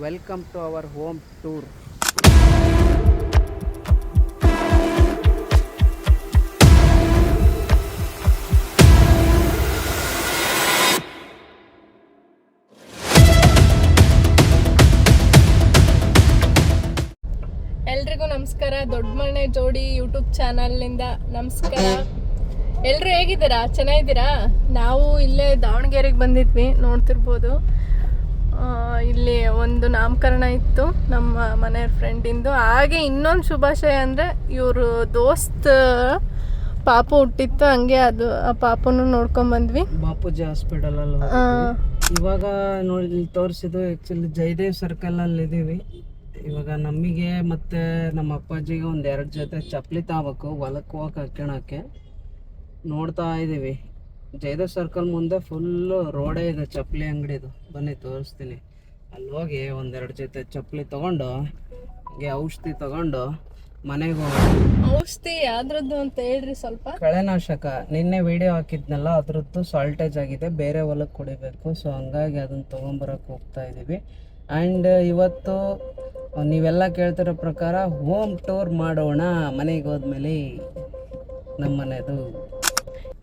Welcome to our home tour. ಎಲ್ರಿಗೂ ನಮಸ್ಕಾರ. ದೊಡ್ಡ ಮನೆ ಜೋಡಿ ಯೂಟ್ಯೂಬ್ ಚಾನಲ್ನಿಂದ ನಮಸ್ಕಾರ. ಎಲ್ಲರೂ ಹೇಗಿದ್ದೀರಾ? ಚೆನ್ನಾಗಿದ್ದೀರಾ? ನಾವು ಇಲ್ಲೇ ದಾವಣಗೆರೆಗೆ ಬಂದಿದ್ವಿ, ನೋಡ್ತಿರ್ಬೋದು. ಇಲ್ಲಿ ಒಂದು ನಾಮಕರಣ ಇತ್ತು ನಮ್ಮ ಮನೆಯ ಫ್ರೆಂಡಿಂದು. ಹಾಗೆ ಇನ್ನೊಂದು ಶುಭಾಶಯ ಅಂದರೆ ಇವರು ದೋಸ್ತ್ ಪಾಪು ಹುಟ್ಟಿತ್ತು, ಹಂಗೆ ಅದು ಆ ಪಾಪುನು ನೋಡ್ಕೊಂಡ್ಬಂದ್ವಿ. ಬಾಪೂಜಿ ಹಾಸ್ಪಿಟಲ್ ಅಲ್ಲಿ ಇವಾಗ ನೋಡಿ ತೋರಿಸಿದ್ದು ಆ್ಯಕ್ಚುಲಿ ಜಯದೇವ್ ಸರ್ಕಲ್ ಅಲ್ಲಿ ಇದ್ದೀವಿ. ಇವಾಗ ನಮಗೆ ಮತ್ತೆ ನಮ್ಮ ಅಪ್ಪಾಜಿಗೆ ಒಂದು 2 ಜೊತೆ ಚಪ್ಪಲಿ ತಗೋಬೇಕು, ಹೊಲಕ್ಕೆ ಹೋಗಕ್ಕೆ ಹಾಕ್ಯಣಕ್ಕೆ ನೋಡ್ತಾ ಇದ್ದೀವಿ. ಜಯದೇವ್ ಸರ್ಕಲ್ ಮುಂದೆ ಫುಲ್ಲು ರೋಡೇ ಇದೆ, ಚಪ್ಪಲಿ ಅಂಗಡಿದು. ಬನ್ನಿ ತೋರಿಸ್ತೀನಿ. ಅಲ್ಲಿ ಹೋಗಿ 1-2 ಜೊತೆ ಚಪ್ಪಲಿ ತೊಗೊಂಡು ಹಾಗೆ ಔಷಧಿ ತೊಗೊಂಡು ಮನೆಗೆ ಹೋಗೋಣ. ಔಷಧಿ ಯಾವ್ದ್ರದ್ದು ಅಂತ ಹೇಳ್ರಿ ಸ್ವಲ್ಪ. ಕಳೆನಾಶಕ ನಿನ್ನೆ ವಿಡಿಯೋ ಹಾಕಿದ್ನಲ್ಲ, ಅದ್ರದ್ದು ಸಾಲ್ಟೇಜ್ ಆಗಿದೆ, ಬೇರೆ ಹೊಲಕ್ಕೆ ಕುಡಿಬೇಕು. ಸೊ ಹಂಗಾಗಿ ಅದನ್ನು ತೊಗೊಂಬರಕ್ಕೆ ಹೋಗ್ತಾ ಇದ್ದೀವಿ. ಆ್ಯಂಡ್ ಇವತ್ತು ನೀವೆಲ್ಲ ಕೇಳ್ತಿರೋ ಪ್ರಕಾರ ಹೋಮ್ ಟೂರ್ ಮಾಡೋಣ ಮನೆಗೆ ಹೋದ್ಮೇಲೆ. ನಮ್ಮ ಮನೆದು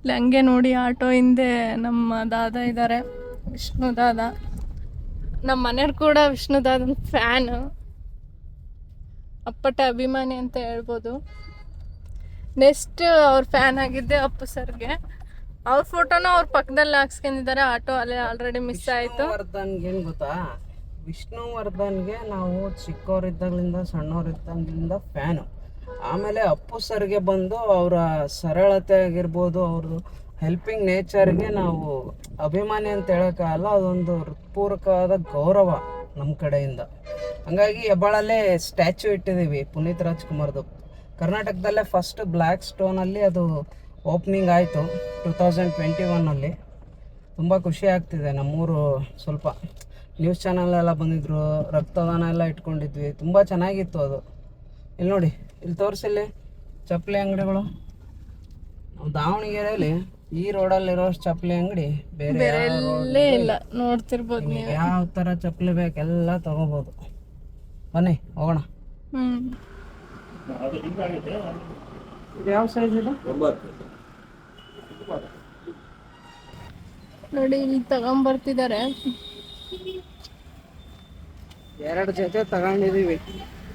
ಇಲ್ಲಿ ಹಂಗೆ ನೋಡಿ, ಆಟೋ ಹಿಂದೆ ನಮ್ಮ ದಾದಾ ಇದ್ದಾರೆ, ವಿಷ್ಣು ದಾದಾ. ನಮ್ಮ ಮನೆಯವ್ರು ಕೂಡ ವಿಷ್ಣು ದಾದನ್ ಫ್ಯಾನು, ಅಪ್ಪಟ ಅಭಿಮಾನಿ ಅಂತ ಹೇಳ್ಬೋದು. ನೆಕ್ಸ್ಟ್ ಅವ್ರ ಫ್ಯಾನ್ ಆಗಿದ್ದೆ ಅಪ್ಪು ಸರ್ಗೆ. ಅವ್ರ ಫೋಟೋನ ಅವ್ರ ಪಕ್ಕದಲ್ಲಿ ಹಾಕ್ಸ್ಕೊಂಡಿದ್ದಾರೆ. ಆಟೋ ಅಲ್ಲೇ ಆಲ್ರೆಡಿ ಮಿಸ್ ಆಯಿತು. ಏನು ಗೊತ್ತಾ, ವಿಷ್ಣುವರ್ಧನ್ಗೆ ನಾವು ಚಿಕ್ಕವರಿದ್ದಾಗಲಿಂದ ಸಣ್ಣವರಿದ್ದಾಗಲಿಂದ ಫ್ಯಾನು. ಆಮೇಲೆ ಅಪ್ಪು ಸರ್ಗೆ ಬಂದು ಅವರ ಸರಳತೆ ಆಗಿರ್ಬೋದು, ಅವ್ರದ್ದು ಹೆಲ್ಪಿಂಗ್ ನೇಚರ್ಗೆ ನಾವು ಅಭಿಮಾನಿ ಅಂತ ಹೇಳೋಕ್ಕಾಗಲ್ಲ, ಅದೊಂದು ಹೃತ್ಪೂರ್ವಕವಾದ ಗೌರವ ನಮ್ಮ ಕಡೆಯಿಂದ. ಹಂಗಾಗಿ ಹೆಬ್ಬಾಳಲ್ಲೇ ಸ್ಟ್ಯಾಚ್ಯೂ ಇಟ್ಟಿದ್ದೀವಿ ಪುನೀತ್ ರಾಜ್ಕುಮಾರ್ದು. ಕರ್ನಾಟಕದಲ್ಲೇ ಫಸ್ಟ್ ಬ್ಲ್ಯಾಕ್ ಸ್ಟೋನಲ್ಲಿ ಅದು ಓಪನಿಂಗ್ ಆಯಿತು 2021 ತುಂಬ ಖುಷಿ ಆಗ್ತಿದೆ. ನಮ್ಮೂರು ಸ್ವಲ್ಪ ನ್ಯೂಸ್ ಚಾನಲೆಲ್ಲ ಬಂದಿದ್ರು, ರಕ್ತದಾನ ಎಲ್ಲ ಇಟ್ಕೊಂಡಿದ್ವಿ, ತುಂಬ ಚೆನ್ನಾಗಿತ್ತು ಅದು. ಇಲ್ಲಿ ನೋಡಿ, ಇಲ್ಲಿ ತೋರಿಸಿಲ್ಲಿ ಚಪ್ಪಲಿ ಅಂಗಡಿಗಳು. ನಾವು ದಾವಣಗೆರೆಯಲ್ಲಿ ಈ ರೋಡಲ್ಲಿರೋ ಚಪ್ಪಲಿ ಅಂಗಡಿ ಬೇರೆ ಇಲ್ಲ, ನೋಡ್ತಿರ್ಬೋದು ನೀವು. ಯಾವ ಥರ ಚಪ್ಪಲಿ ಬೇಕೆಲ್ಲ ತಗೋಬೋದು. ಬನ್ನಿ ಹೋಗೋಣ. ಯಾವ ಸೈಜ್ ಇದೆ ನೋಡಿ, ಇಲ್ಲಿ ತಗೊಂಬರ್ತಿದ್ದಾರೆ. 2 ಜೊತೆ ತಗೊಂಡಿದ್ದೀವಿ,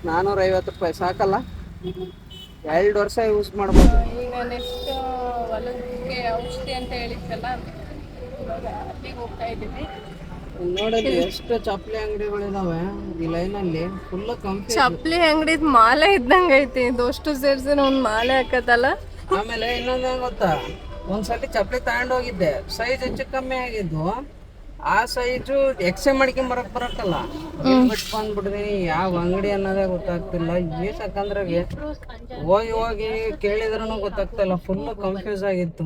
450 ರೂಪಾಯಿ ಸಾಕಲ್ಲ, 2 ವರ್ಷ ಯೂಸ್ ಮಾಡ್ಬೋದು. ಈಗ ನೆಕ್ಸ್ಟ್ ಹೊಲಕ್ಕೆ ಔಷಧಿ ಅಂತ ಹೇಳಿದ್ದಲ್ಲ, ಇವಾಗ ಅಲ್ಲಿಗೆ ಹೋಗ್ತಾ ಇದ್ದೀವಿ. ನೋಡಿದ್ರೆ ಎಷ್ಟು ಚಪ್ಪಲಿ ಅಂಗಡಿಗಳಿದಾವೆ ಈ ಲೈನಲ್ಲಿ. ಫುಲ್ ಕಂಪ್ಲೀಟ್ ಚಪ್ಪಲಿ ಅಂಗಡಿದ್ ಮಾಲೆ ಇದ್ದಂಗೆ ಐತಿ. ಇದಷ್ಟು ಸೇರಿಸಿ ಒಂದು ಮಾಲೆ ಹಾಕತ್ತಲ್ಲ. ಆಮೇಲೆ ಇನ್ನೊಂದು ಗೊತ್ತಾ, ಒಂದ್ಸತಿ ಚಪ್ಪಲಿ ತಗೊಂಡೋಗಿದ್ದೆ, ಸೈಜ್ ಹೆಚ್ಚು ಕಮ್ಮಿ ಆಗಿದ್ದು. ಆ ಸೈಜು ಎಕ್ಸ್ಚೇಂಜ್ ಮಾಡ್ಕೊಂಡ್ ಬರಕ್ಕಲ್ಲ, ಬಿಟ್ಟು ಬಂದ್ಬಿಟ್ಟಿದೀನಿ. ಯಾವ ಅಂಗಡಿ ಅನ್ನೋದೇ ಗೊತ್ತಾಗ್ತಿಲ್ಲ. ಯಾಕಂದ್ರೆ ಹೋಗಿ ಕೇಳಿದ್ರೂ ಗೊತ್ತಾಗ್ತಿಲ್ಲ, ಫುಲ್ ಕನ್ಫ್ಯೂಸ್ ಆಗಿತ್ತು.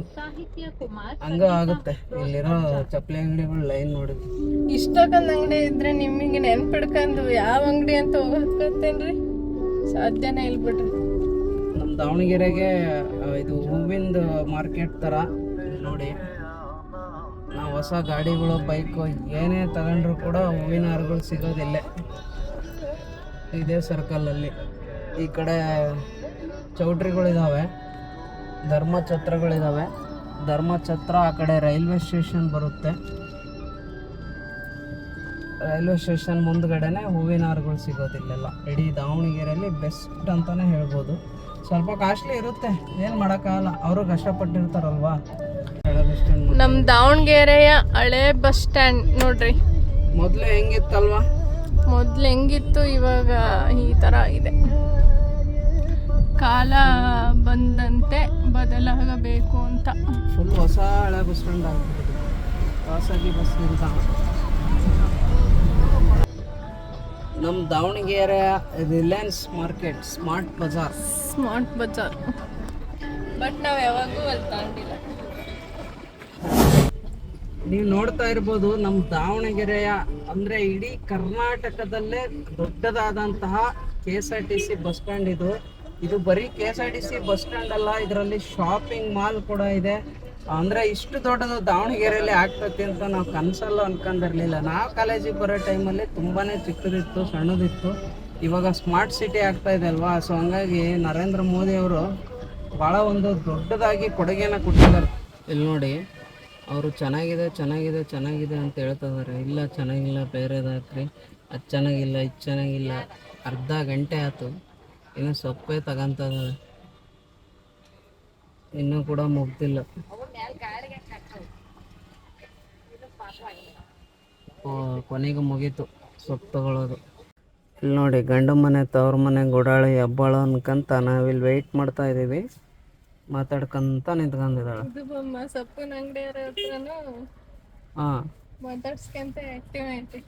ಹಂಗ ಆಗುತ್ತೆ ಇಲ್ಲಿರೋ ಚಪ್ಪಲಿ ಅಂಗಡಿಗಳು ಲೈನ್ ನೋಡಿದ್ವಿ. ಇಷ್ಟೊಂದು ಅಂಗಡಿ ಇದ್ರೆ ನಿಮಗೆ ನೆನ್ಪಿಡ್ಕೊಂಡು ಯಾವ ಅಂಗಡಿ ಅಂತ ಹೋಗತ್ತೇನ್ರಿ? ಸಾಧ್ಯನೇ ಇಲ್ಲ ಬಿಡ್ರಿ. ನಮ್ಮ ದಾವಣಗೆರೆಗೆ ಇದು ಹೂವಿಂದು ಮಾರ್ಕೆಟ್ ಥರ ನೋಡಿ. ನಾವು ಹೊಸ ಗಾಡಿಗಳು, ಬೈಕು ಏನೇ ತಗೊಂಡ್ರು ಕೂಡ ಹೂವಿನ ಹಾರಗಳು ಸಿಗೋದಿಲ್ಲ ಇದೇ ಸರ್ಕಲಲ್ಲಿ. ಈ ಕಡೆ ಚೌಟ್ರಿಗಳಿದ್ದಾವೆ, ಧರ್ಮಛತ್ರಗಳಿದ್ದಾವೆ. ಧರ್ಮಛತ್ರ ಆ ಕಡೆ ರೈಲ್ವೆ ಸ್ಟೇಷನ್ ಬರುತ್ತೆ. ರೈಲ್ವೆ ಸ್ಟೇಷನ್ ಮುಂದ್ಗಡೆನೆ ಹೂವಿನ ಹಾರಗಳು ಸಿಗೋದಿಲ್ಲ. ಇಡೀ ದಾವಣಗೆರೆಯಲ್ಲಿ ಬೆಸ್ಟ್ ಅಂತಲೇ ಹೇಳ್ಬೋದು. ಸ್ವಲ್ಪ ಕಾಸ್ಟ್ಲಿ ಇರುತ್ತೆ, ಏನು ಮಾಡೋಕ್ಕಾಗಲ್ಲ, ಅವರು ಕಷ್ಟಪಟ್ಟಿರ್ತಾರಲ್ವಾ. ನಮ್ಮ ದಾವಣಗೆರೆಯ ಹಳೆ ಬಸ್ ಸ್ಟ್ಯಾಂಡ್ ನೋಡ್ರಿ, ಮೊದಲು ಹೆಂಗಿತ್ತಲ್ವಾ? ಮೊದಲು ಹೆಂಗಿತ್ತು, ಇವಾಗ ಈ ಥರ ಇದೆ. ಕಾಲ ಬಂದಂತೆ ಬದಲಾಗಬೇಕು ಅಂತ ಫುಲ್ ಹೊಸ ಹಳೆ ಬಸ್ ಸ್ಟ್ಯಾಂಡ್ ಆಗ್ಬಿಟ್ಟಿದೆ. ಖಾಸಗಿ ಬಸ್ ನಿಲ್ದಾಣ. ನಮ್ಮ Davanagere Reliance market, smart Bazaar. But ನಾವು ಯಾವಾಗೂ ಅಲ್ಲಿ ತಗೊಂಡಿಲ್ಲ. ನೀವು ನೋಡ್ತಾ ಇರ್ಬೋದು, ನಮ್ಮ ದಾವಣಗೆರೆಯ ಅಂದರೆ ಇಡೀ ಕರ್ನಾಟಕದಲ್ಲೇ ದೊಡ್ಡದಾದಂತಹ KSRTC ಬಸ್ ಸ್ಟ್ಯಾಂಡ್ ಇದು. ಬರೀ KSRTC ಬಸ್ ಸ್ಟ್ಯಾಂಡ್ ಅಲ್ಲ, ಇದರಲ್ಲಿ ಶಾಪಿಂಗ್ ಮಾಲ್ ಕೂಡ ಇದೆ. ಅಂದರೆ ಇಷ್ಟು ದೊಡ್ಡದು ದಾವಣಗೆರೆಯಲ್ಲಿ ಆಗ್ತೈತಿ ಅಂತ ನಾವು ಕನಸಲ್ಲೂ ಅನ್ಕೊಂಡಿರಲಿಲ್ಲ. ನಾವು ಕಾಲೇಜಿಗೆ ಬರೋ ಟೈಮಲ್ಲಿ ತುಂಬಾ ಚಿಕ್ಕದಿತ್ತು, ಸಣ್ಣದಿತ್ತು. ಇವಾಗ ಸ್ಮಾರ್ಟ್ ಸಿಟಿ ಆಗ್ತಾ ಇದೆ ಅಲ್ವಾ, ಸೊ ಹಂಗಾಗಿ ನರೇಂದ್ರ ಮೋದಿ ಅವರು ಭಾಳ ಒಂದು ದೊಡ್ಡದಾಗಿ ಕೊಡುಗೆನ ಕೊಟ್ಟಿದ್ದಾರೆ. ಇಲ್ಲಿ ನೋಡಿ, ಅವರು ಚೆನ್ನಾಗಿದೆ ಚೆನ್ನಾಗಿದೆ ಚೆನ್ನಾಗಿದೆ ಅಂತ ಹೇಳ್ತಿದ್ದಾರೆ. ಇಲ್ಲ ಚೆನ್ನಾಗಿಲ್ಲ, ಬೇರೆದಾಕ್ರಿ, ಅದು ಚೆನ್ನಾಗಿಲ್ಲ, ಇದು ಚೆನ್ನಾಗಿಲ್ಲ. ಅರ್ಧ ಗಂಟೆ ಆಯ್ತು, ಇನ್ನು ಸೊಪ್ಪೇ ತಗೊಂತದ, ಇನ್ನೂ ಕೂಡ ಮುಗ್ದಿಲ್ಲ. ಕೊನೆಗೆ ಮುಗೀತು ಸೊಪ್ಪು ತಗೊಳ್ಳೋದು. ಇಲ್ಲಿ ನೋಡಿ, ಗಂಡು ಮನೆ ತವ್ರ ಮನೆ ಗುಡಾಳಿ ಹಬ್ಬಾಳು ಅನ್ಕಂತ ನಾವಿಲ್ಲಿ ವೆಯ್ಟ್ ಮಾಡ್ತಾ ಇದ್ದೀವಿ. ಮಾತಾಡ್ಕೊಂತ ನಿಂತ್ಕೊಂಡಿದ್ದಾಳೆ. ಸೊಪ್ಪಿನ ಅಂಗಡಿಯವ್ರ ಹತ್ರನೂ ಹಾಂ, ಮಾತಾಡ್ಸ್ಕೊಂತ ಆಕ್ಟಿವ್ ಐತಿ.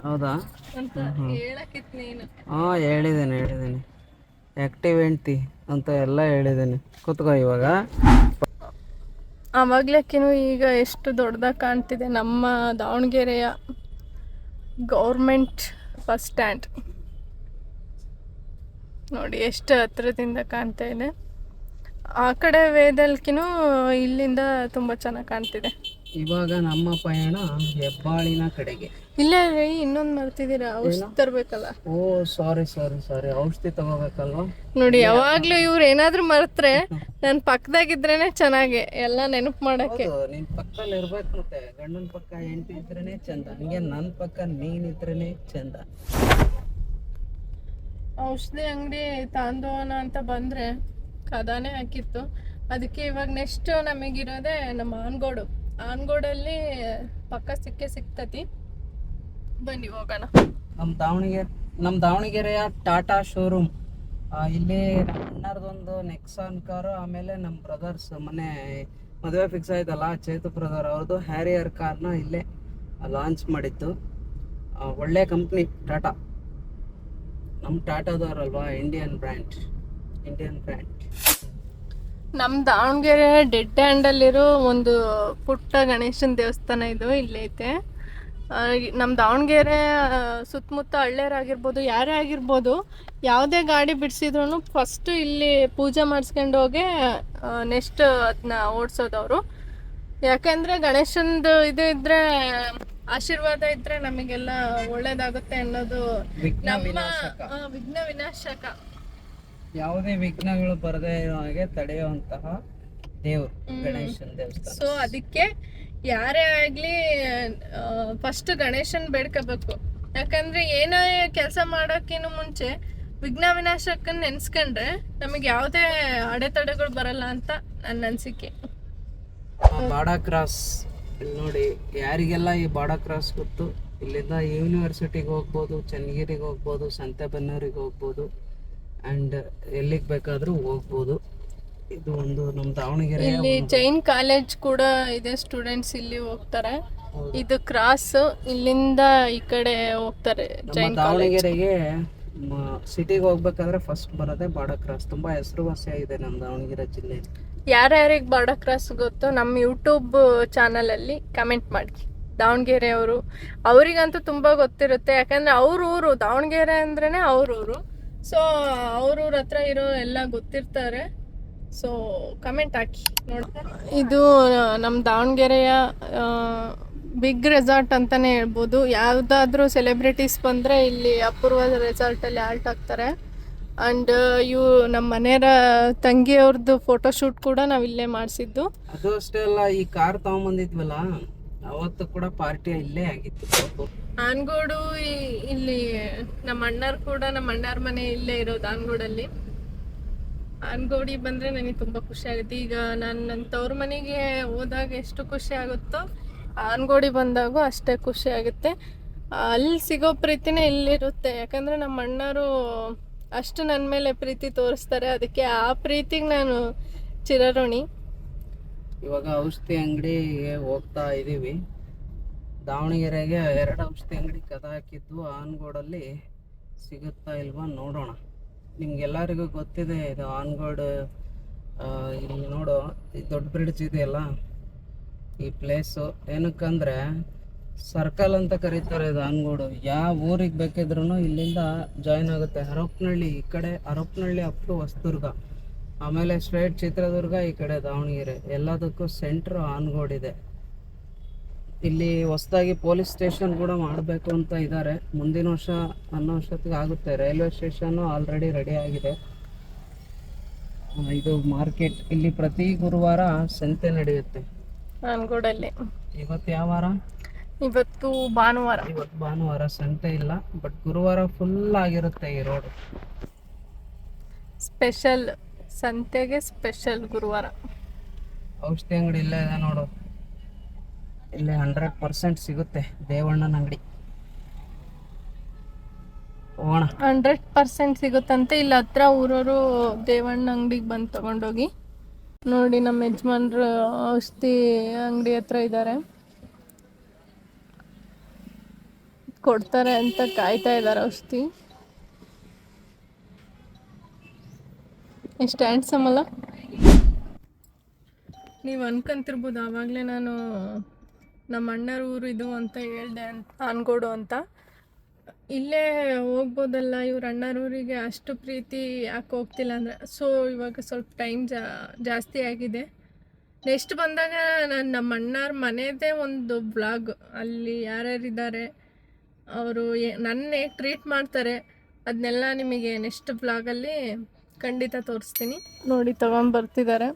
ಹೌದಾ? ಅಂತ ಹೇಳಕ್ಕಿತ್ತು ನೀನು. ಹಾಂ, ಹೇಳಿದ್ದೀನಿ ಆ್ಯಕ್ಟಿವ್ ಹೆಂಡ್ತಿ ಅಂತ ಎಲ್ಲ ಹೇಳಿದ್ದೀನಿ. ಕೂತ್ಕೋ ಇವಾಗ. ಆವಾಗ್ಲಕ್ಕಿನೂ ಈಗ ಎಷ್ಟು ದೊಡ್ಡದಾಗಿ ಕಾಣ್ತಿದೆ ನಮ್ಮ ದಾವಣಗೆರೆಯ ಗೌರ್ಮೆಂಟ್ ಬಸ್ ಸ್ಟ್ಯಾಂಡ್. ನೋಡಿ ಎಷ್ಟು ಹತ್ರದಿಂದ ಕಾಣ್ತಾ ಇದೆ. ಆ ಕಡೆ ವೇದಲ್ಕಿನೂ ಇಲ್ಲಿಂದ ತುಂಬ ಚೆನ್ನಾಗಿ ಕಾಣ್ತಿದೆ. ಇವಾಗ ನಮ್ಮ ಪಯಣ ಹೆಬ್ಬಾಳಿನ ಕಡೆಗೆ. ಇಲ್ಲೇ ರೀ, ಇನ್ನೊಂದು ಮರ್ತಿದ್ದೀರಾ, ಔಷಧಿ ತರಬೇಕಲ್ಲ. ಓ ಸಾರಿ, ಔಷಧಿ ತಗೋಬೇಕಲ್ವಾ? ನೋಡಿ, ಯಾವಾಗ್ಲೂ ಇವ್ರು ಏನಾದ್ರೂ ಮರ್ತ್ರೆ ನನ್ನ ಪಕ್ಕದಾಗಿದ್ರೇನೆ ಚೆನ್ನಾಗಿ ಎಲ್ಲ ನೆನಪು ಮಾಡಕ್ಕೆ. ನಿನ್ ಪಕ್ಕದಲ್ಲಿ ಇರ್ಬೇಕು. ಮತ್ತೆ ಗಂಡನ ಪಕ್ಕ ಹೆಂಡತಿ ಇದ್ರೇನೆ ಚಂದ, ಹಂಗೆ ನನ್ನ ಪಕ್ಕ ನೀನಿದ್ರೇನೆ ಚಂದ. ಔಷಧಿ ಅಂಗಡಿ ತಾಂದೋನ ಅಂತ ಬಂದ್ರೆ ಕದಾನೆ ಹಾಕಿತ್ತು. ಅದಕ್ಕೆ ಇವಾಗ ನೆಕ್ಸ್ಟ್ ನಮಗಿರೋದೆ ನಮ್ಮ ಆನ್ಗೋಡಲ್ಲಿ ಪಕ್ಕ ಸಿಗ್ತತಿ. ಬನ್ನಿ ಹೋಗೋಣ. ನಮ್ಮ ದಾವಣಗೆರೆಯ ಟಾಟಾ ಶೋರೂಮ್. ಇಲ್ಲಿ ನಮ್ಮ ಅಣ್ಣರದೊಂದು ನೆಕ್ಸಾನ್ ಕಾರು, ಆಮೇಲೆ ನಮ್ಮ ಬ್ರದರ್ಸ್ ಮದುವೆ ಫಿಕ್ಸ್ ಆಯ್ತಲ್ಲ, ಚೇತು ಬ್ರದರ್ ಅವ್ರದ್ದು ಹ್ಯಾರಿಯರ್ ಕಾರ್ನ ಇಲ್ಲೇ ಲಾಂಚ್ ಮಾಡಿದ್ದು. ಒಳ್ಳೆ ಕಂಪ್ನಿ ಟಾಟಾ. ನಮ್ಮ ಟಾಟಾದವ್ರಲ್ವಾ, ಇಂಡಿಯನ್ ಬ್ರ್ಯಾಂಡ್. ನಮ್ಮ ದಾವಣಗೆರೆ ಡೆಡ್ ಹ್ಯಾಂಡಲ್ಲಿರೋ ಒಂದು ಪುಟ್ಟ ಗಣೇಶನ ದೇವಸ್ಥಾನ ಇದು ಇಲ್ಲೈತೆ. ನಮ್ಮ ದಾವಣಗೆರೆ ಸುತ್ತಮುತ್ತ ಹಳ್ಳಿಯರಾಗಿರ್ಬೋದು, ಯಾರೇ ಆಗಿರ್ಬೋದು, ಯಾವುದೇ ಗಾಡಿ ಬಿಡಿಸಿದ್ರು ಫಸ್ಟು ಇಲ್ಲಿ ಪೂಜೆ ಮಾಡಿಸ್ಕೊಂಡು ಹೋಗಿ ನೆಕ್ಸ್ಟ್ ಅದನ್ನ ಓಡಿಸೋದವರು. ಯಾಕೆಂದರೆ ಗಣೇಶಂದು ಇದು ಇದ್ದರೆ, ಆಶೀರ್ವಾದ ಇದ್ದರೆ ನಮಗೆಲ್ಲ ಒಳ್ಳೇದಾಗುತ್ತೆ ಅನ್ನೋದು ನಮ್ಮ ವಿಘ್ನ ವಿನಾಶಕ. ಯಾವುದೇ ವಿಘ್ನಗಳು ಬರದೇ ಇರೋ ಹಾಗೆ ತಡೆಯುವಂತಹ ದೇವರು ಗಣೇಶನ ದೇವಸ್ಥಾನ. ಸೊ ಅದಕ್ಕೆ ಯಾರೇ ಆಗ್ಲಿ ಫಸ್ಟ್ ಗಣೇಶನ್ ಬೇಡ್ಕೋಬೇಕು. ಯಾಕಂದ್ರೆ ಏನೇ ಕೆಲಸ ಮಾಡೋಕ್ಕಿಂತ ಮುಂಚೆ ವಿಘ್ನ ವಿನಾಶಕನ್ ನೆನ್ಸ್ಕೊಂಡ್ರೆ ನಮಗೆ ಯಾವುದೇ ಅಡೆತಡೆಗಳು ಬರಲ್ಲ ಅಂತ ನನ್ನ ಅನಿಸಿಕೆ. ಬಾಡಾ ಕ್ರಾಸ್ ಇಲ್ಲಿ ನೋಡಿ, ಯಾರಿಗೆಲ್ಲ ಈ ಬಾಡಾ ಕ್ರಾಸ್ ಗೊತ್ತು, ಇಲ್ಲಿಂದ ಯೂನಿವರ್ಸಿಟಿಗೆ ಹೋಗ್ಬೋದು, ಚನ್ನಗಿರಿಗೆ ಹೋಗ್ಬೋದು, ಸಂತೆಬೆನ್ನೂರಿಗೆ ಹೋಗ್ಬೋದು, ಆ್ಯಂಡ್ ಎಲ್ಲಿಗೆ ಬೇಕಾದರೂ ಹೋಗ್ಬೋದು. ಇದು ಒಂದು ನಮ್ಮ ದಾವಣಗೆರೆ. ಇಲ್ಲಿ ಜೈನ್ ಕಾಲೇಜ್ ಕೂಡ ಇದೆ, ಸ್ಟೂಡೆಂಟ್ಸ್ ಇಲ್ಲಿ ಹೋಗ್ತಾರೆ. ಇದು ಕ್ರಾಸ್, ಇಲ್ಲಿಂದ ಈ ಕಡೆ ಹೋಗ್ತಾರೆ ಜೈನ್ ದಾವಣಗೆರೆಗೆ. ಸಿಟಿಗೆ ಹೋಗ್ಬೇಕಾದ್ರೆ ಫಸ್ಟ್ ಬರೋದೇ ಬಾಡಾ ಕ್ರಾಸ್. ತುಂಬಾ ಹೆಸರುವಾಸಿಯಾಗಿದೆ ನಮ್ಮ ದಾವಣಗೆರೆ ಜಿಲ್ಲೆ. ಯಾರ್ಯಾರಿಗೆ ಬಾಡಾ ಕ್ರಾಸ್ ಗೊತ್ತೋ ನಮ್ಮ ಯೂಟ್ಯೂಬ್ ಚಾನಲಲ್ಲಿ ಕಮೆಂಟ್ ಮಾಡಿ. ದಾವಣಗೆರೆ ಅವರಿಗಂತೂ ತುಂಬ ಗೊತ್ತಿರುತ್ತೆ. ಯಾಕಂದರೆ ಅವ್ರ ಊರು ದಾವಣಗೆರೆ ಅಂದ್ರೇ ಅವ್ರ ಊರು. ಸೊ ಅವ್ರೂರ ಹತ್ರ ಇರೋ ಎಲ್ಲ ಗೊತ್ತಿರ್ತಾರೆ. ಸೊ ಕಮೆಂಟ್ ಹಾಕಿ ನೋಡ್ತಾರೆ. ಇದು ನಮ್ಮ ದಾವಣಗೆರೆಯ ಬಿಗ್ ರೆಸಾರ್ಟ್ ಅಂತಲೇ ಹೇಳ್ಬೋದು. ಯಾವುದಾದ್ರೂ ಸೆಲೆಬ್ರಿಟೀಸ್ ಬಂದರೆ ಇಲ್ಲಿ ಅಪೂರ್ವ ರೆಸಾರ್ಟಲ್ಲಿ ಆಲ್ಟ್ ಆಗ್ತಾರೆ. ಆ್ಯಂಡ್ ನಮ್ಮ ಮನೆಯವರ ತಂಗಿಯವ್ರದ್ದು ಫೋಟೋಶೂಟ್ ಕೂಡ ನಾವು ಇಲ್ಲೇ ಮಾಡಿಸಿದ್ದು. ಅದು ಅಷ್ಟೇ ಅಲ್ಲ, ಈ ಕಾರ್ ತಗೊಂಬಂದಿದ್ವಲ್ಲ ಅವತ್ತು ಕೂಡ ಪಾರ್ಟಿ ಇಲ್ಲೇ ಆಗಿತ್ತು. ಆನ್ಗೋಡು ಇಲ್ಲಿ ನಮ್ಮ ಅಣ್ಣರ ಮನೆ ಇಲ್ಲೇ ಇರೋದು ಆನ್ಗೋಡಲ್ಲಿ. ಆನ್ಗೋಡಿ ಬಂದರೆ ನನಗೆ ತುಂಬ ಖುಷಿ ಆಗುತ್ತೆ. ಈಗ ನಾನು ನನ್ನ ತವ್ರ ಮನೆಗೆ ಹೋದಾಗ ಎಷ್ಟು ಖುಷಿ ಆಗುತ್ತೋ ಆನ್ಗೋಡಿ ಬಂದಾಗೂ ಅಷ್ಟೇ ಖುಷಿ ಆಗುತ್ತೆ. ಅಲ್ಲಿ ಸಿಗೋ ಪ್ರೀತಿನೇ ಇಲ್ಲಿರುತ್ತೆ. ಯಾಕಂದರೆ ನಮ್ಮ ಅಣ್ಣರು ಅಷ್ಟು ನನ್ನ ಮೇಲೆ ಪ್ರೀತಿ ತೋರಿಸ್ತಾರೆ. ಅದಕ್ಕೆ ಆ ಪ್ರೀತಿಗೆ ನಾನು ಚಿರಋಣಿ. ಇವಾಗ ಔಷಧಿ ಅಂಗಡಿಗೆ ಹೋಗ್ತಾ ಇದ್ದೀವಿ. ದಾವಣಗೆರೆಗೆ 2 ಔಷಧಿ ಅಂಗಡಿ ಕದ ಹಾಕಿದ್ದು. ಆನ್ಗೋಡಲ್ಲಿ ಸಿಗುತ್ತಾ ಇಲ್ವಾ ನೋಡೋಣ. ನಿಮ್ಗೆಲ್ಲರಿಗೂ ಗೊತ್ತಿದೆ ಇದು ಆನ್ಗೋಡ್. ಇಲ್ಲಿ ನೋಡು, ಈ ದೊಡ್ಡ ಬ್ರಿಡ್ಜ್ ಇದೆಯಲ್ಲ, ಈ ಪ್ಲೇಸು ಏನಕ್ಕಂದರೆ ಸರ್ಕಲ್ ಅಂತ ಕರೀತಾರೆ ಇದು ಆನ್ಗೋಡು. ಯಾವ ಊರಿಗೆ ಬೇಕಿದ್ರೂ ಇಲ್ಲಿಂದ ಜಾಯಿನ್ ಆಗುತ್ತೆ. ಹರಪನಹಳ್ಳಿ ಈ ಕಡೆ, ಹರಪನಹಳ್ಳಿ ಅಪ್ ಟು ಹೊಸದುರ್ಗ ಆಮೇಲೆ ಸ್ಟ್ರೈಟ್ ಚಿತ್ರದುರ್ಗ, ಈ ಕಡೆ ದಾವಣಗೆರೆ, ಎಲ್ಲದಕ್ಕೂ ಸೆಂಟ್ರ್ ಆನ್ಗೋಡ್ ಇದೆ. ಇಲ್ಲಿ ಹೊಸದಾಗಿ ಪೊಲೀಸ್ ಸ್ಟೇಷನ್ ಕೂಡ ಮಾಡಬೇಕು ಅಂತ ಇದ್ದಾರೆ. ಮುಂದಿನ ವರ್ಷ ಅನ್ನೋ ವರ್ಷತ್ತಿಗೆ ಆಗುತ್ತೆ. ರೈಲ್ವೆ ಸ್ಟೇಷನ್ನು ಆಲ್ರೆಡಿ ರೆಡಿ ಆಗಿದೆ. ಇದು ಮಾರ್ಕೆಟ್. ಇಲ್ಲಿ ಪ್ರತಿ ಗುರುವಾರ ಸಂತೆ ನಡೆಯುತ್ತೆ. ಆನ್ಗೋಡಲ್ಲಿ ಇವತ್ತು ಯಾವ ವಾರ? ಇವತ್ತು ಭಾನುವಾರ. ಇವತ್ತು ಭಾನುವಾರ ಸಂತೆ ಇಲ್ಲ, ಬಟ್ ಗುರುವಾರ ಫುಲ್ ಆಗಿರುತ್ತೆ ಈ ರೋಡ್. ಸ್ಪೆಷಲ್ ಸಂತೆಗೆ ಸ್ಪೆಷಲ್ ಗುರುವಾರ. ಔಷಧಿ ಅಂಗಡಿ ಇಲ್ಲೇ ಇದೆ ನೋಡು. ಇಲ್ಲಿ 100% ಸಿಗುತ್ತೆ. ದೇವಣ್ಣನ ಅಂಗಡಿ ಹೋಗೋಣ. 100% ಸಿಗುತ್ತಂತೆ. ಇಲ್ಲಿ ಹತ್ರ ಊರವರು ದೇವಣ್ಣ ಅಂಗಡಿಗೆ ಬಂದು ತಗೊಂಡೋಗಿ. ನೋಡಿ ನಮ್ಮ ಯಜಮಾನ್ರು ಔಷಧಿ ಅಂಗಡಿ ಹತ್ರ ಇದ್ದಾರೆ, ಕೊಡ್ತಾರೆ ಅಂತ ಕಾಯ್ತಾ ಇದ್ದಾರೆ ಔಷಧಿ. ಎಷ್ಟು ಹ್ಯಾಂಡ್ಸಮ್ ಅಲ್ಲ. ನೀವು ಅನ್ಕೊಂತಿರ್ಬೋದು ಆವಾಗಲೇ ನಾನು ನಮ್ಮ ಅಣ್ಣರ ಊರು ಇದು ಅಂತ ಹೇಳಿದೆ ಅಂತ, ಆನ್ಗೋಡು ಅಂತ. ಇಲ್ಲೇ ಹೋಗ್ಬೋದಲ್ಲ ಇವ್ರ ಅಣ್ಣರ ಊರಿಗೆ, ಅಷ್ಟು ಪ್ರೀತಿ ಯಾಕೆ ಹೋಗ್ತಿಲ್ಲ ಅಂದರೆ, ಸೊ ಇವಾಗ ಸ್ವಲ್ಪ ಟೈಮ್ ಜಾಸ್ತಿ ಆಗಿದೆ. ನೆಕ್ಸ್ಟ್ ಬಂದಾಗ ನಾನು ನಮ್ಮ ಅಣ್ಣರ ಮನೆಯದೇ ಒಂದು ಬ್ಲಾಗ್, ಅಲ್ಲಿ ಯಾರ್ಯಾರಿದ್ದಾರೆ, ಅವರು ನನ್ನ ಹೇಗೆ ಟ್ರೀಟ್ ಮಾಡ್ತಾರೆ, ಅದನ್ನೆಲ್ಲ ನಿಮಗೆ ನೆಕ್ಸ್ಟ್ ಬ್ಲಾಗಲ್ಲಿ ಖಂಡಿತ ತೋರಿಸ್ತೀನಿ. ನೋಡಿ ತಗೊಂಡ್ಬರ್ತಿದ್ದಾರೆ.